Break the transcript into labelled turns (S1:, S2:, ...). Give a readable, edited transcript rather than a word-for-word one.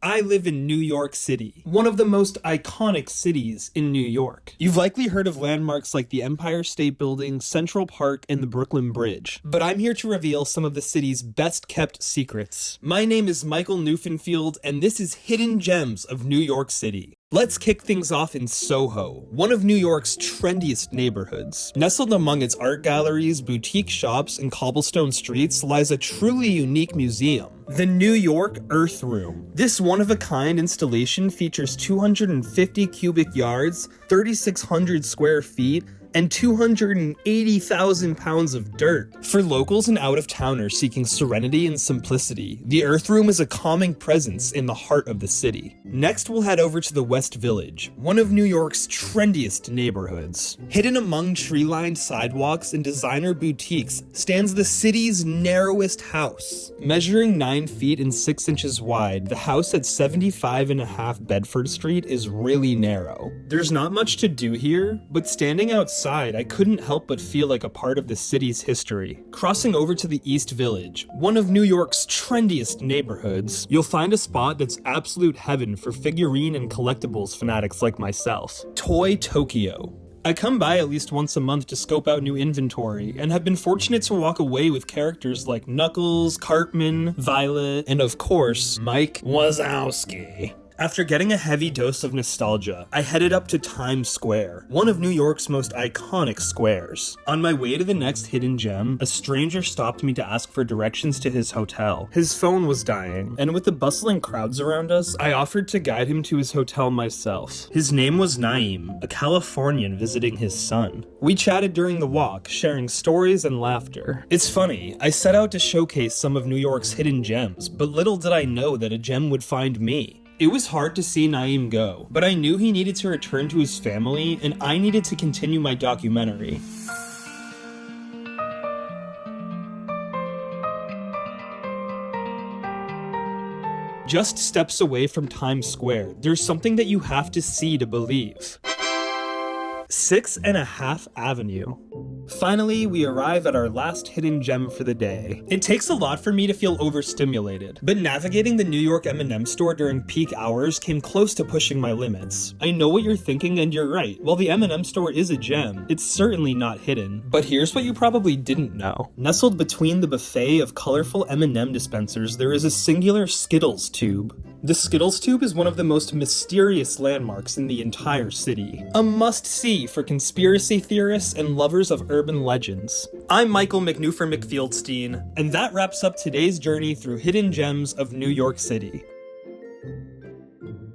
S1: I live in New York City, one of the most iconic cities in New York. You've likely heard of landmarks like the Empire State Building, Central Park, and the Brooklyn Bridge. But I'm here to reveal some of the city's best-kept secrets. My name is Michael Neufenfield, and this is Hidden Gems of New York City. Let's kick things off in SoHo, one of New York's trendiest neighborhoods. Nestled among its art galleries, boutique shops, and cobblestone streets lies a truly unique museum, the New York Earth Room. This one-of-a-kind installation features 250 cubic yards, 3,600 square feet, and 280,000 pounds of dirt. For locals and out-of-towners seeking serenity and simplicity, the Earth Room is a calming presence in the heart of the city. Next, we'll head over to the West Village, one of New York's trendiest neighborhoods. Hidden among tree-lined sidewalks and designer boutiques stands the city's narrowest house. Measuring 9 feet and 6 inches wide, the house at 75.5 Bedford Street is really narrow. There's not much to do here, but standing outside, I couldn't help but feel like a part of the city's history. Crossing over to the East Village, one of New York's trendiest neighborhoods, you'll find a spot that's absolute heaven for figurine and collectibles fanatics like myself. Toy Tokyo. I come by at least once a month to scope out new inventory, and have been fortunate to walk away with characters like Knuckles, Cartman, Violet, and of course, Mike Wazowski. After getting a heavy dose of nostalgia, I headed up to Times Square, one of New York's most iconic squares. On my way to the next hidden gem, a stranger stopped me to ask for directions to his hotel. His phone was dying, and with the bustling crowds around us, I offered to guide him to his hotel myself. His name was Naeem, a Californian visiting his son. We chatted during the walk, sharing stories and laughter. It's funny, I set out to showcase some of New York's hidden gems, but little did I know that a gem would find me. It was hard to see Naeem go, but I knew he needed to return to his family, and I needed to continue my documentary. Just steps away from Times Square, there's something that you have to see to believe. 6.5 Avenue. Finally, we arrive at our last hidden gem for the day. It takes a lot for me to feel overstimulated, but navigating the New York M&M store during peak hours came close to pushing my limits. I know what you're thinking, and you're right. While the M&M store is a gem, it's certainly not hidden. But here's what you probably didn't know. Nestled between the buffet of colorful M&M dispensers, there is a singular Skittles tube. The Skittles tube is one of the most mysterious landmarks in the entire city. A must-see for conspiracy theorists and lovers of urban legends. I'm Michael McNeufer McFieldstein, and that wraps up today's journey through hidden gems of New York City.